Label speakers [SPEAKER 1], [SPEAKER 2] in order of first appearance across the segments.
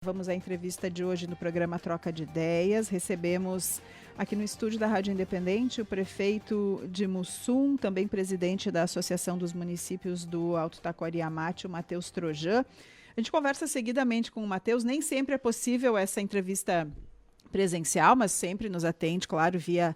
[SPEAKER 1] Vamos à entrevista de hoje no programa Troca de Ideias. Recebemos aqui no estúdio da Rádio Independente o prefeito de Mussum, também presidente da Associação dos Municípios do Alto Taquari Amate, o Matheus Trojan. A gente conversa seguidamente com o Matheus, nem sempre é possível essa entrevista presencial, mas sempre nos atende, claro, via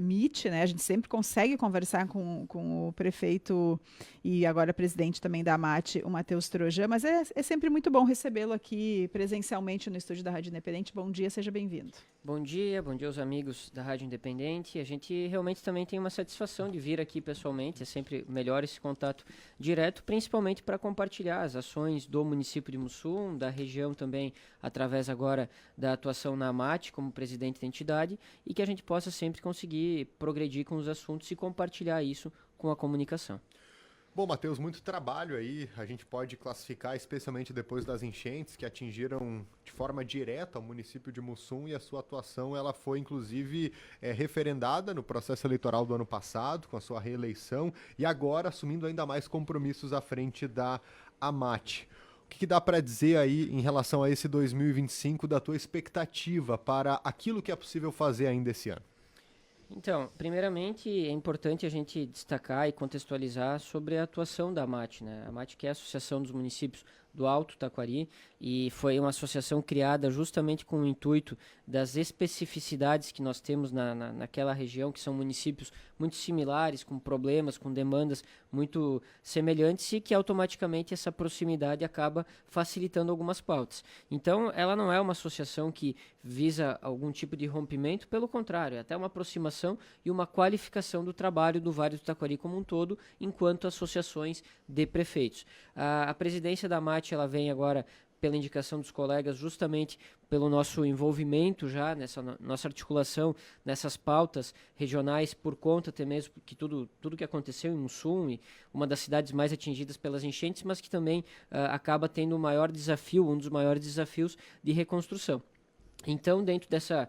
[SPEAKER 1] Meet, né? A gente sempre consegue conversar com o prefeito e agora presidente também da AMAT, o Matheus Trojan, mas é sempre muito bom recebê-lo aqui presencialmente no estúdio da Rádio Independente. Bom dia, seja bem-vindo.
[SPEAKER 2] Bom dia aos amigos da Rádio Independente. A gente realmente também tem uma satisfação de vir aqui pessoalmente, é sempre melhor esse contato direto, principalmente para compartilhar as ações do município de Mussum, da região também, através agora da atuação na AMAT como presidente da entidade, e que a gente possa sempre conseguir progredir com os assuntos e compartilhar isso com a comunicação.
[SPEAKER 3] Bom, Matheus, muito trabalho aí, a gente pode classificar, especialmente depois das enchentes que atingiram de forma direta o município de Mussum, e a sua atuação ela foi inclusive referendada no processo eleitoral do ano passado, com a sua reeleição, e agora assumindo ainda mais compromissos à frente da AMAT. O que dá para dizer aí em relação a esse 2025 da tua expectativa para aquilo que é possível fazer ainda esse ano?
[SPEAKER 2] Então, primeiramente é importante a gente destacar e contextualizar sobre a atuação da AMAT, né? A AMAT, que é a Associação dos Municípios do Alto Taquari, e foi uma associação criada justamente com o intuito das especificidades que nós temos naquela região, que são municípios muito similares, com problemas, com demandas muito semelhantes, e que automaticamente essa proximidade acaba facilitando algumas pautas. Então, ela não é uma associação que visa algum tipo de rompimento, pelo contrário, é até uma aproximação e uma qualificação do trabalho do Vale do Taquari como um todo, enquanto associações de prefeitos. A presidência da AMAT ela vem agora pela indicação dos colegas, justamente pelo nosso envolvimento já nessa nossa articulação nessas pautas regionais, por conta até mesmo que tudo que aconteceu em Mussum, e uma das cidades mais atingidas pelas enchentes, mas que também acaba tendo um dos maiores desafios de reconstrução. Então, dentro dessa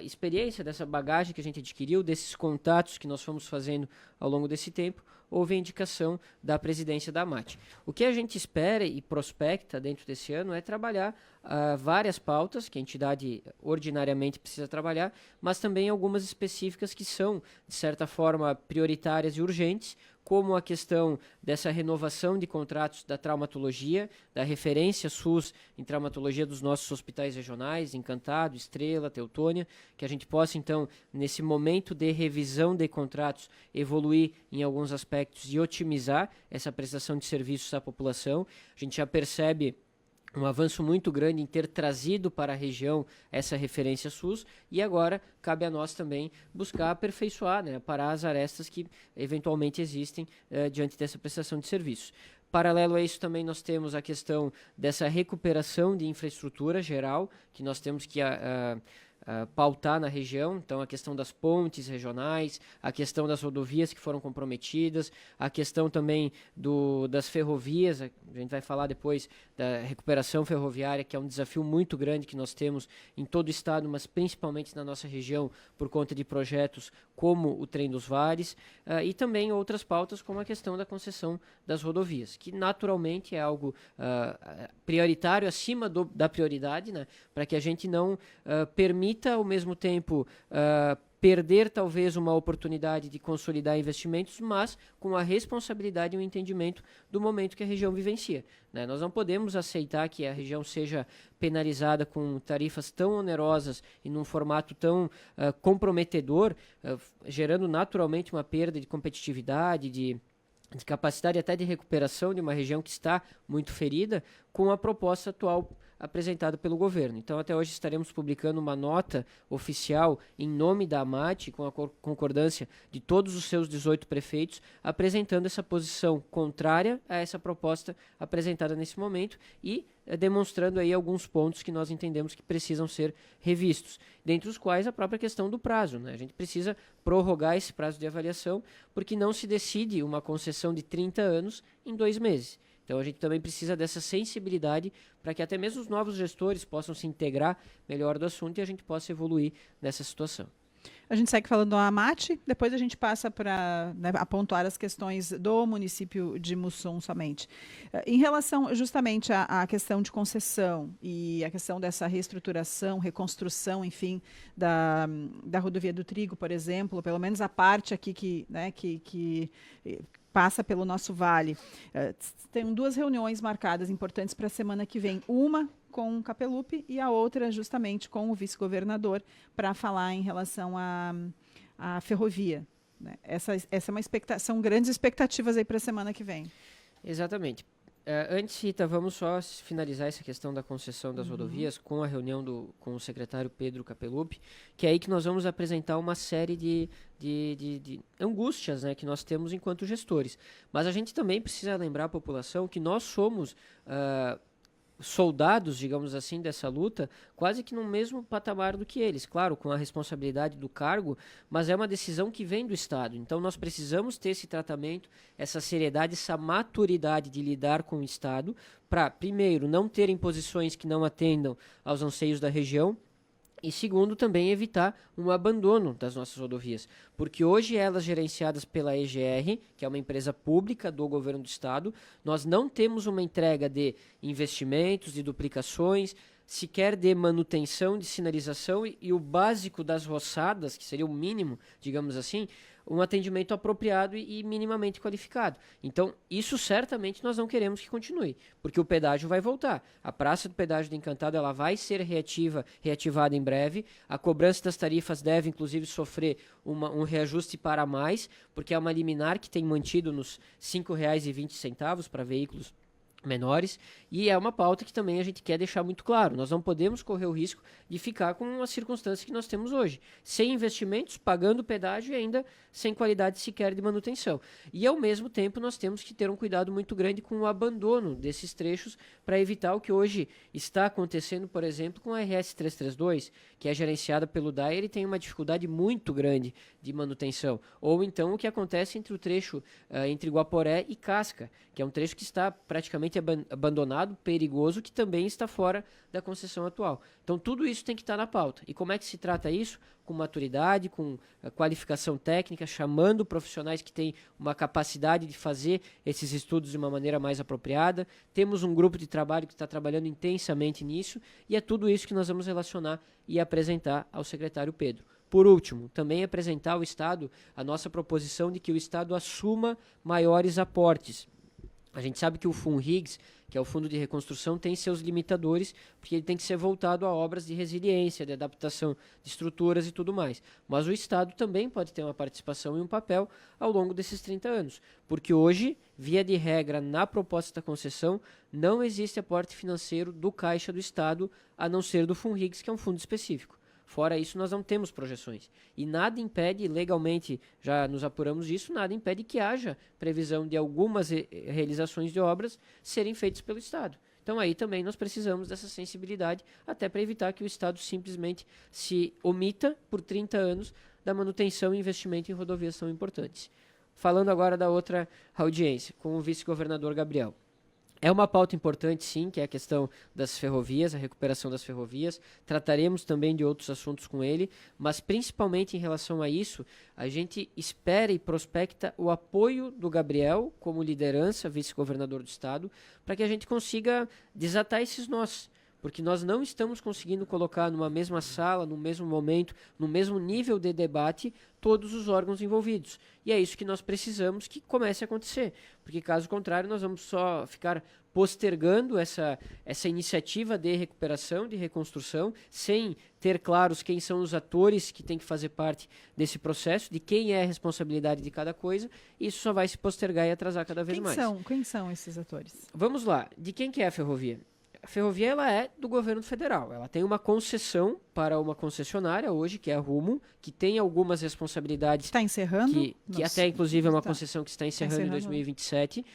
[SPEAKER 2] experiência, dessa bagagem que a gente adquiriu, desses contatos que nós fomos fazendo ao longo desse tempo, houve a indicação da presidência da AMAT. O que a gente espera e prospecta dentro desse ano é trabalhar várias pautas que a entidade ordinariamente precisa trabalhar, mas também algumas específicas que são, de certa forma, prioritárias e urgentes, como a questão dessa renovação de contratos da traumatologia, da referência SUS em traumatologia dos nossos hospitais regionais, Encantado, Estrela, Teutônia, que a gente possa, então, nesse momento de revisão de contratos, evoluir em alguns aspectos e otimizar essa prestação de serviços à população. A gente já percebe um avanço muito grande em ter trazido para a região essa referência SUS, e agora cabe a nós também buscar aperfeiçoar, né, parar as arestas que eventualmente existem diante dessa prestação de serviços. Paralelo a isso, também nós temos a questão dessa recuperação de infraestrutura geral, que nós temos que pautar na região. Então, a questão das pontes regionais, a questão das rodovias que foram comprometidas, a questão também das ferrovias. A gente vai falar depois da recuperação ferroviária, que é um desafio muito grande que nós temos em todo o estado, mas principalmente na nossa região, por conta de projetos como o Trem dos Vales, e também outras pautas, como a questão da concessão das rodovias, que naturalmente é algo prioritário, acima da prioridade, né, para que a gente não permita, ao mesmo tempo, perder talvez uma oportunidade de consolidar investimentos, mas com a responsabilidade e o entendimento do momento que a região vivencia, né? Nós não podemos aceitar que a região seja penalizada com tarifas tão onerosas e num formato tão comprometedor, gerando naturalmente uma perda de competitividade, de capacidade até de recuperação de uma região que está muito ferida, com a proposta atual apresentada pelo governo. Então, até hoje estaremos publicando uma nota oficial em nome da AMAT, com a concordância de todos os seus 18 prefeitos, apresentando essa posição contrária a essa proposta apresentada nesse momento e demonstrando aí alguns pontos que nós entendemos que precisam ser revistos, dentre os quais a própria questão do prazo, né? A gente precisa prorrogar esse prazo de avaliação, porque não se decide uma concessão de 30 anos em 2 meses. Então, a gente também precisa dessa sensibilidade para que até mesmo os novos gestores possam se integrar melhor do assunto e a gente possa evoluir nessa situação.
[SPEAKER 1] A gente segue falando do Amate, depois a gente passa para, né, a pontuar as questões do município de Mussum somente. Em relação justamente à questão de concessão e a questão dessa reestruturação, reconstrução, enfim, da rodovia do Trigo, por exemplo, pelo menos a parte aqui que passa pelo nosso vale. Tem 2 reuniões marcadas importantes para a semana que vem. Uma com o Capelupi e a outra justamente com o vice-governador para falar em relação à ferrovia. Né? Essa é uma são grandes expectativas aí para a semana que vem.
[SPEAKER 2] Exatamente. Antes, Rita, vamos só finalizar essa questão da concessão das rodovias com a reunião com o secretário Pedro Capelupi, que é aí que nós vamos apresentar uma série de angústias, né, que nós temos enquanto gestores. Mas a gente também precisa lembrar a população que nós somos soldados, digamos assim, dessa luta, quase que no mesmo patamar do que eles, claro, com a responsabilidade do cargo, mas é uma decisão que vem do Estado. Então nós precisamos ter esse tratamento, essa seriedade, essa maturidade de lidar com o Estado, para, primeiro, não ter imposições que não atendam aos anseios da região, e segundo, também evitar um abandono das nossas rodovias, porque hoje elas gerenciadas pela EGR, que é uma empresa pública do governo do estado, nós não temos uma entrega de investimentos, de duplicações, sequer de manutenção, de sinalização e o básico das roçadas, que seria o mínimo, digamos assim, um atendimento apropriado e minimamente qualificado. Então, isso certamente nós não queremos que continue, porque o pedágio vai voltar. A praça do pedágio do Encantado ela vai ser reativada em breve. A cobrança das tarifas deve, inclusive, sofrer um reajuste para mais, porque é uma liminar que tem mantido nos R$ 5,20 para veículos menores, e é uma pauta que também a gente quer deixar muito claro. Nós não podemos correr o risco de ficar com as circunstâncias que nós temos hoje, sem investimentos, pagando pedágio e ainda sem qualidade sequer de manutenção. E ao mesmo tempo nós temos que ter um cuidado muito grande com o abandono desses trechos para evitar o que hoje está acontecendo, por exemplo, com a RS 332, que é gerenciada pelo DAIR e tem uma dificuldade muito grande de manutenção. Ou então o que acontece entre o trecho entre Guaporé e Casca, que é um trecho que está praticamente abandonado, perigoso, que também está fora da concessão atual. Então tudo isso tem que estar na pauta. E como é que se trata isso? Com maturidade, com qualificação técnica, chamando profissionais que têm uma capacidade de fazer esses estudos de uma maneira mais apropriada. Temos um grupo de trabalho que está trabalhando intensamente nisso e é tudo isso que nós vamos relacionar e apresentar ao secretário Pedro. Por último, também apresentar ao Estado a nossa proposição de que o Estado assuma maiores aportes. A gente sabe que o FUNRIGS, que é o Fundo de Reconstrução, tem seus limitadores, porque ele tem que ser voltado a obras de resiliência, de adaptação de estruturas e tudo mais. Mas o Estado também pode ter uma participação e um papel ao longo desses 30 anos, porque hoje, via de regra, na proposta da concessão, não existe aporte financeiro do Caixa do Estado, a não ser do FUNRIGS, que é um fundo específico. Fora isso, nós não temos projeções. E nada impede, legalmente, já nos apuramos disso, nada impede que haja previsão de algumas realizações de obras serem feitas pelo Estado. Então aí também nós precisamos dessa sensibilidade, até para evitar que o Estado simplesmente se omita por 30 anos da manutenção e investimento em rodovias tão importantes. Falando agora da outra audiência, com o vice-governador Gabriel. É uma pauta importante, sim, que é a questão das ferrovias, a recuperação das ferrovias. Trataremos também de outros assuntos com ele, mas principalmente em relação a isso, a gente espera e prospecta o apoio do Gabriel como liderança, vice-governador do Estado, para que a gente consiga desatar esses nós. Porque nós não estamos conseguindo colocar numa mesma sala, no mesmo momento, no mesmo nível de debate, todos os órgãos envolvidos. E é isso que nós precisamos que comece a acontecer. Porque, caso contrário, nós vamos só ficar postergando essa iniciativa de recuperação, de reconstrução, sem ter claros quem são os atores que têm que fazer parte desse processo, de quem é a responsabilidade de cada coisa, e isso só vai se postergar e atrasar cada vez mais.
[SPEAKER 1] Quem são esses atores?
[SPEAKER 2] Vamos lá. De quem que é a ferrovia? A ferrovia ela é do governo federal. Ela tem uma concessão para uma concessionária hoje, que é a Rumo, que tem algumas responsabilidades.
[SPEAKER 1] Está encerrando?
[SPEAKER 2] Que até, inclusive, é uma concessão que está encerrando em 2027.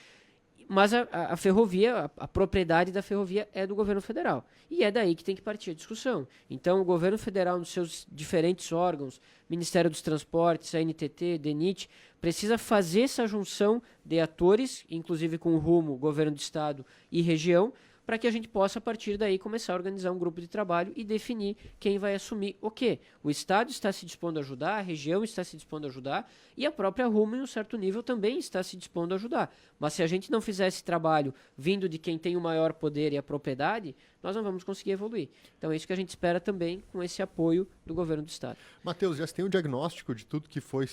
[SPEAKER 2] Mas a ferrovia, a propriedade da ferrovia é do governo federal. E é daí que tem que partir a discussão. Então, o governo federal, nos seus diferentes órgãos, Ministério dos Transportes, a NTT, DENIT, precisa fazer essa junção de atores, inclusive com o Rumo, governo do estado e região, para que a gente possa, a partir daí, começar a organizar um grupo de trabalho e definir quem vai assumir o quê. O Estado está se dispondo a ajudar, a região está se dispondo a ajudar e a própria Rumo, em um certo nível, também está se dispondo a ajudar. Mas se a gente não fizer esse trabalho vindo de quem tem o maior poder e a propriedade, nós não vamos conseguir evoluir. Então é isso que a gente espera também com esse apoio do governo do Estado.
[SPEAKER 3] Matheus, já se tem um diagnóstico de tudo que foi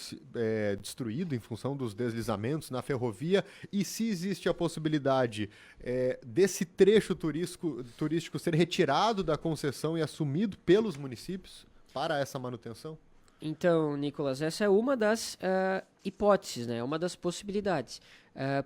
[SPEAKER 3] destruído em função dos deslizamentos na ferrovia e se existe a possibilidade desse trecho turístico ser retirado da concessão e assumido pelos municípios para essa manutenção?
[SPEAKER 2] Então, Nicolas, essa é uma das hipóteses, né? Uma das possibilidades.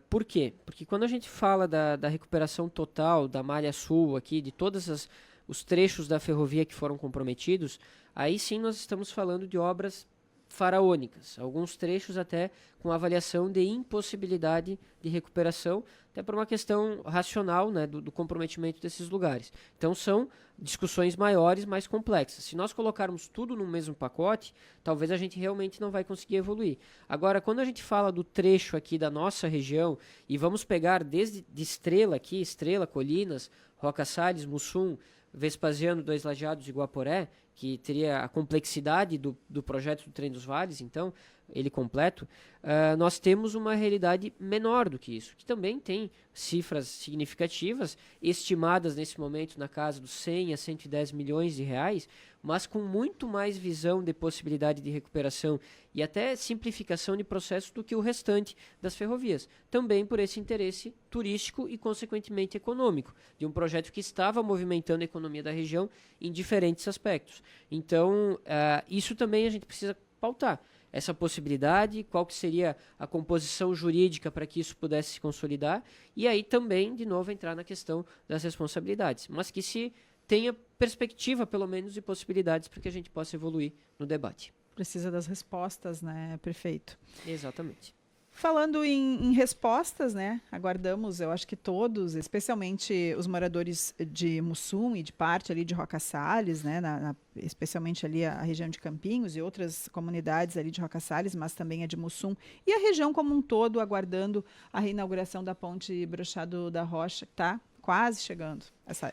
[SPEAKER 2] Por quê? Porque quando a gente fala da recuperação total da malha sul aqui, de todos os trechos da ferrovia que foram comprometidos, aí sim nós estamos falando de obras faraônicas, alguns trechos até com avaliação de impossibilidade de recuperação, até por uma questão racional, né, do comprometimento desses lugares. Então são discussões maiores, mais complexas. Se nós colocarmos tudo no mesmo pacote, talvez a gente realmente não vai conseguir evoluir. Agora, quando a gente fala do trecho aqui da nossa região, e vamos pegar desde de Estrela aqui, Estrela, Colinas, Roca Salles, Mussum, Vespasiano, Dois Lajeados e Guaporé, que teria a complexidade do projeto do Trem dos Vales, então, ele completo, nós temos uma realidade menor do que isso, que também tem cifras significativas, estimadas nesse momento na casa dos 100 a 110 milhões de reais, mas com muito mais visão de possibilidade de recuperação e até simplificação de processos do que o restante das ferrovias. Também por esse interesse turístico e, consequentemente, econômico, de um projeto que estava movimentando a economia da região em diferentes aspectos. Então, isso também a gente precisa pautar. Essa possibilidade, qual que seria a composição jurídica para que isso pudesse se consolidar, e aí também, de novo, entrar na questão das responsabilidades, mas que se tenha perspectiva, pelo menos, e possibilidades para que a gente possa evoluir no debate.
[SPEAKER 1] Precisa das respostas, né, prefeito?
[SPEAKER 2] Exatamente.
[SPEAKER 1] Falando em respostas, né, aguardamos, eu acho que todos, especialmente os moradores de Mussum e de parte ali de Roca Salles, né, especialmente ali a região de Campinhos e outras comunidades ali de Roca Salles, mas também a de Mussum, e a região como um todo aguardando a reinauguração da ponte Brochado da Rocha, que está quase chegando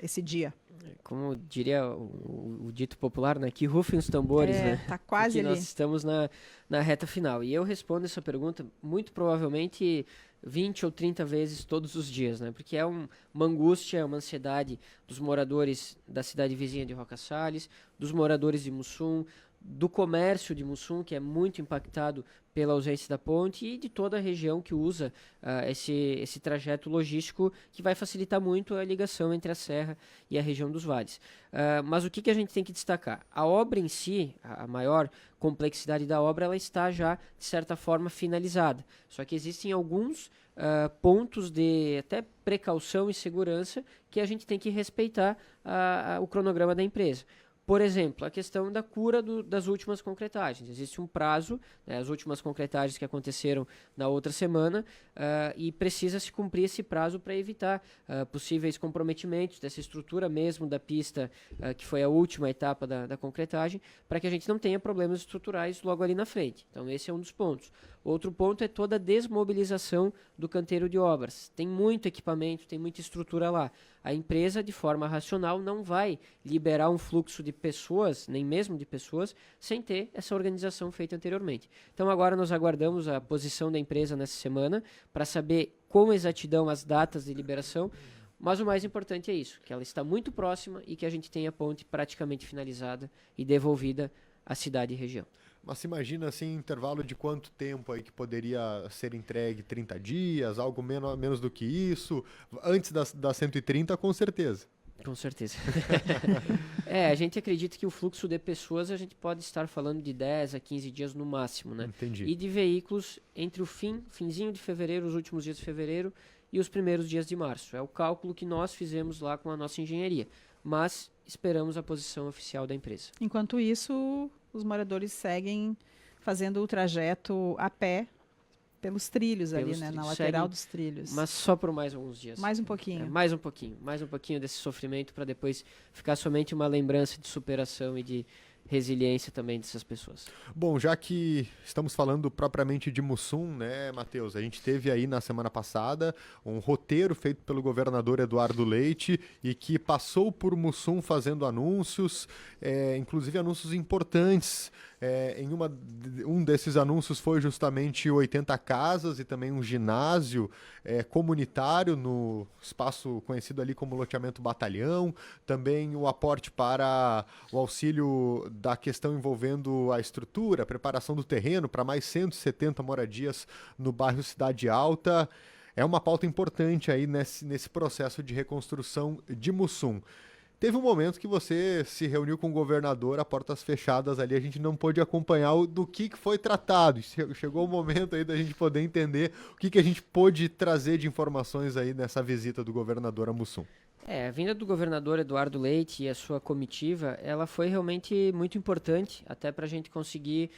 [SPEAKER 1] esse dia.
[SPEAKER 2] Como diria o dito popular, né? Que rufem os tambores, né?
[SPEAKER 1] Tá quase
[SPEAKER 2] ali.
[SPEAKER 1] Nós
[SPEAKER 2] estamos na reta final. E eu respondo essa pergunta muito provavelmente 20 ou 30 vezes todos os dias, né? Porque é uma angústia, uma ansiedade dos moradores da cidade vizinha de Roca Salles, dos moradores de Mussum, do comércio de Mussum, que é muito impactado pela ausência da ponte, e de toda a região que usa esse trajeto logístico que vai facilitar muito a ligação entre a Serra e a região dos vales. Mas o que a gente tem que destacar? A obra em si, a maior complexidade da obra, ela está já, de certa forma, finalizada. Só que existem alguns pontos de até precaução e segurança que a gente tem que respeitar o cronograma da empresa. Por exemplo, a questão da cura das últimas concretagens. Existe um prazo, né, as últimas concretagens que aconteceram na outra semana, e precisa se cumprir esse prazo para evitar possíveis comprometimentos dessa estrutura mesmo da pista, que foi a última etapa da concretagem, para que a gente não tenha problemas estruturais logo ali na frente. Então, esse é um dos pontos. Outro ponto é toda a desmobilização do canteiro de obras. Tem muito equipamento, tem muita estrutura lá. A empresa, de forma racional, não vai liberar um fluxo de pessoas, nem mesmo de pessoas, sem ter essa organização feita anteriormente. Então, agora nós aguardamos a posição da empresa nessa semana para saber com exatidão as datas de liberação, mas o mais importante é isso, que ela está muito próxima e que a gente tenha a ponte praticamente finalizada e devolvida à cidade e região.
[SPEAKER 3] Mas se imagina, assim, intervalo de quanto tempo aí que poderia ser entregue? 30 dias, algo menos do que isso? Antes das 130, com certeza.
[SPEAKER 2] Com certeza. A gente acredita que o fluxo de pessoas a gente pode estar falando de 10 a 15 dias no máximo, né?
[SPEAKER 3] Entendi.
[SPEAKER 2] E de veículos entre o finzinho de fevereiro, os últimos dias de fevereiro e os primeiros dias de março. É o cálculo que nós fizemos lá com a nossa engenharia. Mas esperamos a posição oficial da empresa.
[SPEAKER 1] Enquanto isso, os moradores seguem fazendo o trajeto a pé pelos trilhos ali, né? Na lateral dos trilhos.
[SPEAKER 2] Mas só por mais alguns dias.
[SPEAKER 1] Mais um pouquinho.
[SPEAKER 2] Mais um pouquinho desse sofrimento para depois ficar somente uma lembrança de superação e resiliência também dessas pessoas.
[SPEAKER 3] Bom, já que estamos falando propriamente de Mussum, né, Matheus? A gente teve aí na semana passada um roteiro feito pelo governador Eduardo Leite e que passou por Mussum fazendo anúncios, inclusive anúncios importantes. Um desses anúncios foi justamente 80 casas e também um ginásio comunitário no espaço conhecido ali como loteamento Batalhão, também o aporte para o auxílio da questão envolvendo a estrutura, a preparação do terreno para mais 170 moradias no bairro Cidade Alta. É uma pauta importante aí nesse processo de reconstrução de Mussum. Teve um momento que você se reuniu com o governador a portas fechadas ali, a gente não pôde acompanhar do que foi tratado. Chegou o momento aí da gente poder entender o que a gente pôde trazer de informações aí nessa visita do governador a Mussum.
[SPEAKER 2] A vinda do governador Eduardo Leite e a sua comitiva, ela foi realmente muito importante, até para a gente conseguir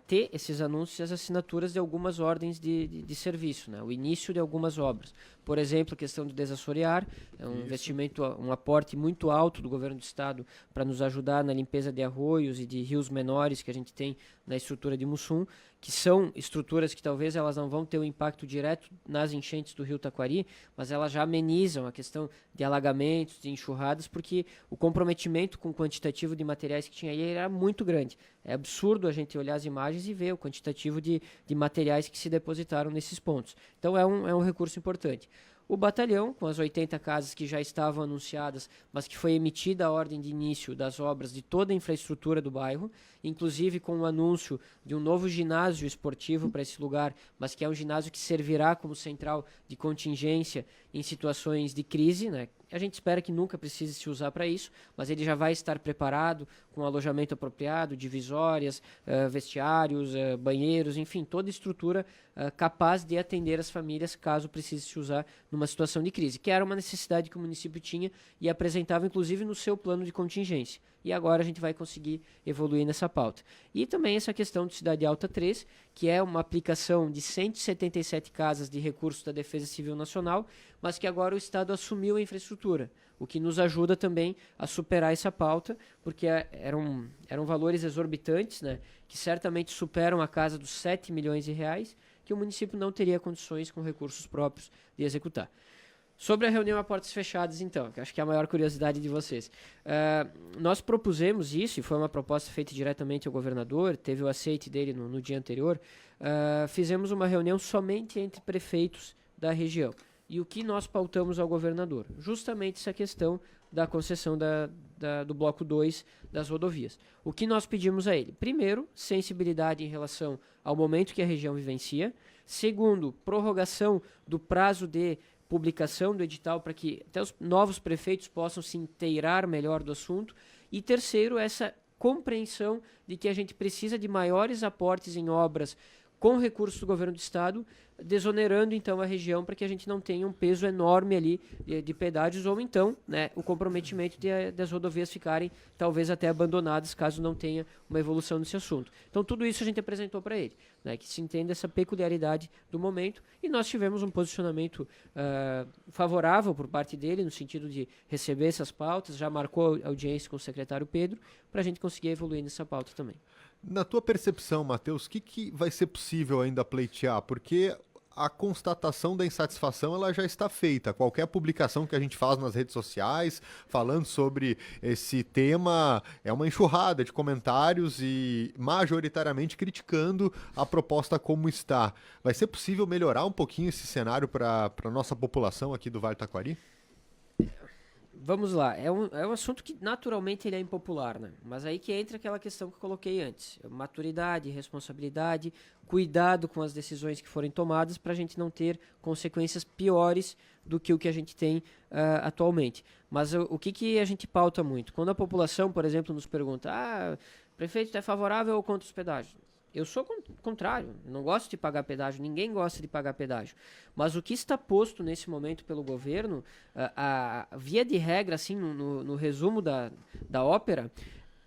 [SPEAKER 2] ter esses anúncios e as assinaturas de algumas ordens de serviço, né? O início de algumas obras. Por exemplo, a questão do desassorear, é um investimento, um aporte muito alto do governo do estado para nos ajudar na limpeza de arroios e de rios menores que a gente tem na estrutura de Mussum, que são estruturas que talvez elas não vão ter um impacto direto nas enchentes do rio Taquari, mas elas já amenizam a questão de alagamentos, de enxurradas, porque o comprometimento com o quantitativo de materiais que tinha aí era muito grande. É absurdo a gente olhar as imagens e ver o quantitativo de materiais que se depositaram nesses pontos. Então é um recurso importante. O batalhão, com as 80 casas que já estavam anunciadas, mas que foi emitida a ordem de início das obras de toda a infraestrutura do bairro, inclusive com o anúncio de um novo ginásio esportivo para esse lugar, mas que é um ginásio que servirá como central de contingência em situações de crise, né? A gente espera que nunca precise se usar para isso, mas ele já vai estar preparado com alojamento apropriado, divisórias, vestiários, banheiros, enfim, toda estrutura capaz de atender as famílias caso precise se usar numa situação de crise, que era uma necessidade que o município tinha e apresentava inclusive no seu plano de contingência. E agora a gente vai conseguir evoluir nessa pauta. E também essa questão do Cidade Alta 3, que é uma aplicação de 177 casas de recursos da Defesa Civil Nacional, mas que agora o Estado assumiu a infraestrutura, o que nos ajuda também a superar essa pauta, porque eram valores exorbitantes, né, que certamente superam a casa dos 7 milhões de reais, que o município não teria condições com recursos próprios de executar. Sobre a reunião a portas fechadas, então, que acho que é a maior curiosidade de vocês. Nós propusemos isso, e foi uma proposta feita diretamente ao governador, teve o aceite dele no dia anterior. Fizemos uma reunião somente entre prefeitos da região. E o que nós pautamos ao governador? Justamente essa questão da concessão do bloco 2 das rodovias. O que nós pedimos a ele? Primeiro, sensibilidade em relação ao momento que a região vivencia. Segundo, prorrogação do prazo de publicação do edital para que até os novos prefeitos possam se inteirar melhor do assunto. E terceiro, essa compreensão de que a gente precisa de maiores aportes em obras com recursos do governo do estado, desonerando então a região para que a gente não tenha um peso enorme ali de pedágios ou então, né, o comprometimento das rodovias ficarem talvez até abandonadas caso não tenha uma evolução nesse assunto. Então tudo isso a gente apresentou para ele, né, que se entenda essa peculiaridade do momento, e nós tivemos um posicionamento favorável por parte dele no sentido de receber essas pautas, já marcou audiência com o secretário Pedro para a gente conseguir evoluir nessa pauta também.
[SPEAKER 3] Na tua percepção, Matheus, o que vai ser possível ainda pleitear? Porque a constatação da insatisfação ela já está feita. Qualquer publicação que a gente faz nas redes sociais falando sobre esse tema é uma enxurrada de comentários e majoritariamente criticando a proposta como está. Vai ser possível melhorar um pouquinho esse cenário para a nossa população aqui do Vale do Taquari?
[SPEAKER 2] Vamos lá, é um assunto que naturalmente ele é impopular, né? Mas aí que entra aquela questão que eu coloquei antes. Maturidade, responsabilidade, cuidado com as decisões que forem tomadas para a gente não ter consequências piores do que o que a gente tem atualmente. Mas o que a gente pauta muito? Quando a população, por exemplo, nos pergunta, prefeito, é favorável ou contra os pedágios? Eu sou contrário, não gosto de pagar pedágio, ninguém gosta de pagar pedágio. Mas o que está posto nesse momento pelo governo, a via de regra, assim, no resumo da ópera,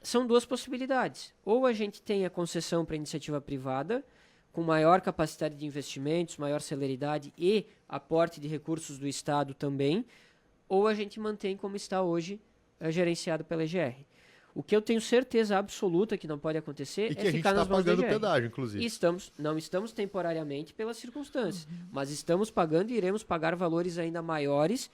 [SPEAKER 2] são duas possibilidades. Ou a gente tem a concessão para iniciativa privada, com maior capacidade de investimentos, maior celeridade e aporte de recursos do Estado também, ou a gente mantém como está hoje, gerenciado pela EGR. O que eu tenho certeza absoluta que não pode acontecer
[SPEAKER 3] E que
[SPEAKER 2] é
[SPEAKER 3] a gente
[SPEAKER 2] ficar
[SPEAKER 3] está
[SPEAKER 2] nas mãos da
[SPEAKER 3] pagando
[SPEAKER 2] EGR.
[SPEAKER 3] pedágio, inclusive.
[SPEAKER 2] E não estamos temporariamente pelas circunstâncias, mas estamos pagando e iremos pagar valores ainda maiores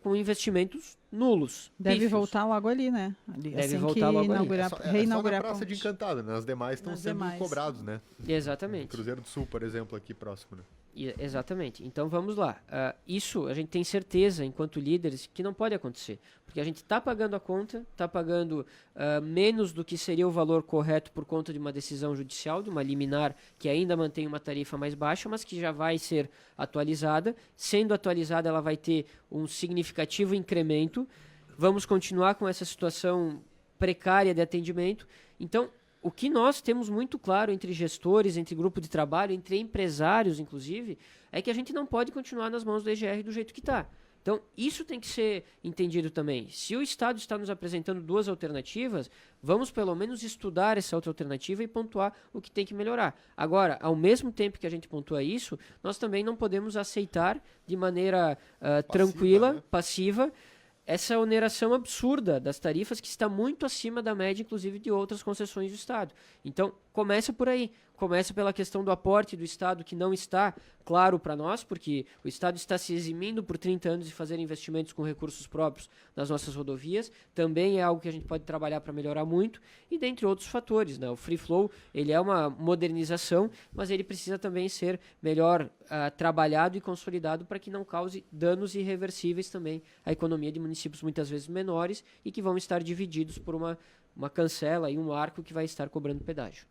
[SPEAKER 2] com investimentos nulos.
[SPEAKER 1] Deve
[SPEAKER 2] pífios.
[SPEAKER 1] voltar logo ali, né?
[SPEAKER 2] Deve
[SPEAKER 1] assim
[SPEAKER 2] voltar
[SPEAKER 1] que
[SPEAKER 2] logo ali.
[SPEAKER 1] inaugurar,
[SPEAKER 3] É só
[SPEAKER 1] reinaugurar
[SPEAKER 3] na
[SPEAKER 1] a
[SPEAKER 3] Praça de
[SPEAKER 1] ponte.
[SPEAKER 3] Encantada, né? As demais estão
[SPEAKER 1] Nas
[SPEAKER 3] sendo
[SPEAKER 1] demais.
[SPEAKER 3] cobrados, né?
[SPEAKER 2] Exatamente.
[SPEAKER 3] Cruzeiro do Sul, por exemplo, aqui próximo, né?
[SPEAKER 2] Exatamente. Então vamos lá. Isso a gente tem certeza, enquanto líderes, que não pode acontecer. Porque a gente está pagando a conta, está pagando menos do que seria o valor correto por conta de uma decisão judicial, de uma liminar que ainda mantém uma tarifa mais baixa, mas que já vai ser atualizada. Sendo atualizada, ela vai ter um significativo incremento. Vamos continuar com essa situação precária de atendimento. Então, o que nós temos muito claro entre gestores, entre grupo de trabalho, entre empresários, inclusive, é que a gente não pode continuar nas mãos do EGR do jeito que está. Então, isso tem que ser entendido também. Se o Estado está nos apresentando duas alternativas, vamos pelo menos estudar essa outra alternativa e pontuar o que tem que melhorar. Agora, ao mesmo tempo que a gente pontua isso, nós também não podemos aceitar de maneira tranquila,
[SPEAKER 3] né?
[SPEAKER 2] passiva, essa oneração absurda das tarifas que está muito acima da média, inclusive, de outras concessões do Estado. Então, começa por aí. Começa pela questão do aporte do Estado, que não está claro para nós, porque o Estado está se eximindo por 30 anos de fazer investimentos com recursos próprios nas nossas rodovias. Também é algo que a gente pode trabalhar para melhorar muito, e dentre outros fatores, né? O Free Flow, ele é uma modernização, mas ele precisa também ser melhor trabalhado e consolidado para que não cause danos irreversíveis também à economia de municípios muitas vezes menores e que vão estar divididos por uma cancela e um arco que vai estar cobrando pedágio.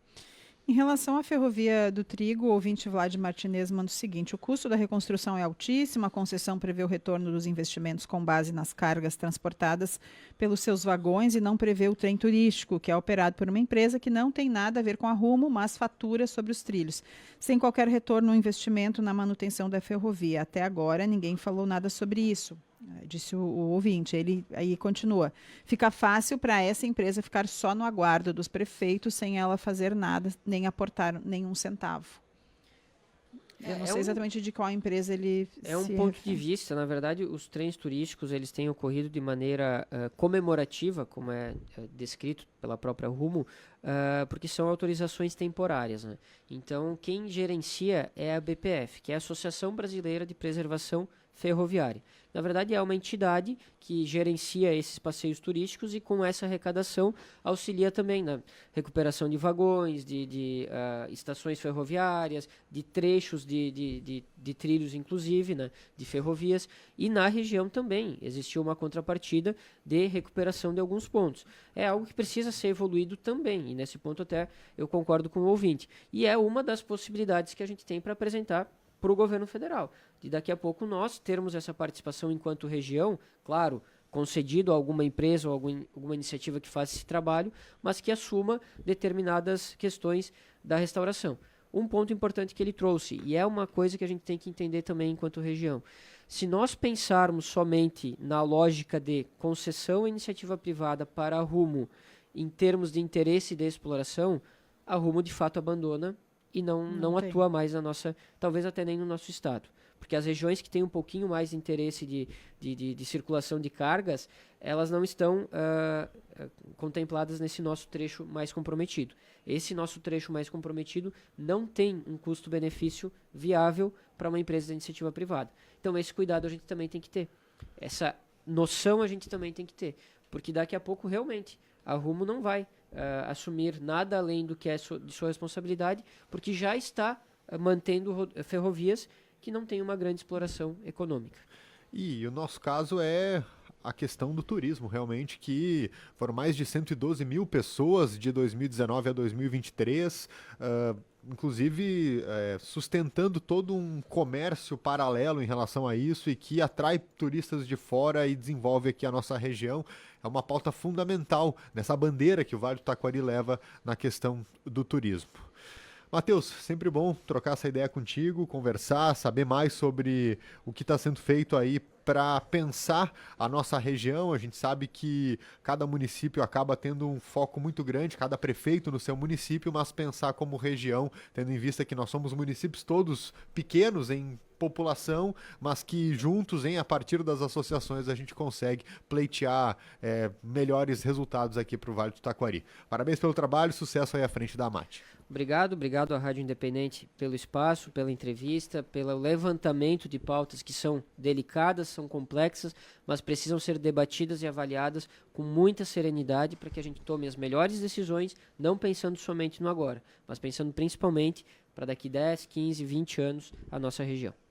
[SPEAKER 1] Em relação à ferrovia do Trigo, o ouvinte Vlad Martinez manda o seguinte: o custo da reconstrução é altíssimo, a concessão prevê o retorno dos investimentos com base nas cargas transportadas pelos seus vagões e não prevê o trem turístico, que é operado por uma empresa que não tem nada a ver com a Rumo, mas fatura sobre os trilhos, sem qualquer retorno ou investimento na manutenção da ferrovia. Até agora, ninguém falou nada sobre isso. Disse o ouvinte. Ele aí continua: fica fácil para essa empresa ficar só no aguardo dos prefeitos sem ela fazer nada, nem aportar nenhum centavo. Eu não sei exatamente de qual empresa ele
[SPEAKER 2] É um ponto de vista. Na verdade, os trens turísticos eles têm ocorrido de maneira comemorativa, como é descrito pela própria Rumo, porque são autorizações temporárias, né? Então, quem gerencia é a BPF, que é a Associação Brasileira de Preservação Ferroviária. Na verdade, é uma entidade que gerencia esses passeios turísticos e, com essa arrecadação, auxilia também na recuperação de vagões, de estações ferroviárias, de trechos de trilhos, inclusive, né, de ferrovias. E na região também existiu uma contrapartida de recuperação de alguns pontos. É algo que precisa ser evoluído também, e nesse ponto até eu concordo com o ouvinte. E é uma das possibilidades que a gente tem para apresentar para o governo federal, de daqui a pouco nós termos essa participação enquanto região, claro, concedido a alguma empresa ou alguma iniciativa que faça esse trabalho, mas que assuma determinadas questões da restauração. Um ponto importante que ele trouxe, e é uma coisa que a gente tem que entender também enquanto região: se nós pensarmos somente na lógica de concessão à iniciativa privada para a Rumo em termos de interesse de exploração, a Rumo de fato abandona e não atua mais na nossa, talvez até nem no nosso estado. Porque as regiões que têm um pouquinho mais de interesse de circulação de cargas, elas não estão contempladas nesse nosso trecho mais comprometido. Esse nosso trecho mais comprometido não tem um custo-benefício viável para uma empresa de iniciativa privada. Então, esse cuidado a gente também tem que ter. Essa noção a gente também tem que ter. Porque daqui a pouco, realmente, a Rumo não vai assumir nada além do que é de sua responsabilidade, porque já está mantendo ferrovias que não têm uma grande exploração econômica.
[SPEAKER 3] E o nosso caso é a questão do turismo, realmente, que foram mais de 112 mil pessoas de 2019 a 2023, inclusive sustentando todo um comércio paralelo em relação a isso e que atrai turistas de fora e desenvolve aqui a nossa região. É uma pauta fundamental nessa bandeira que o Vale do Taquari leva na questão do turismo. Matheus, sempre bom trocar essa ideia contigo, conversar, saber mais sobre o que está sendo feito aí para pensar a nossa região. A gente sabe que cada município acaba tendo um foco muito grande, cada prefeito no seu município, mas pensar como região, tendo em vista que nós somos municípios todos pequenos em população, mas que juntos, a partir das associações, a gente consegue pleitear melhores resultados aqui para o Vale do Taquari. Parabéns pelo trabalho, sucesso aí à frente da AMAT.
[SPEAKER 2] Obrigado à Rádio Independente pelo espaço, pela entrevista, pelo levantamento de pautas que são delicadas, são complexas, mas precisam ser debatidas e avaliadas com muita serenidade para que a gente tome as melhores decisões, não pensando somente no agora, mas pensando principalmente para daqui 10, 15, 20 anos a nossa região.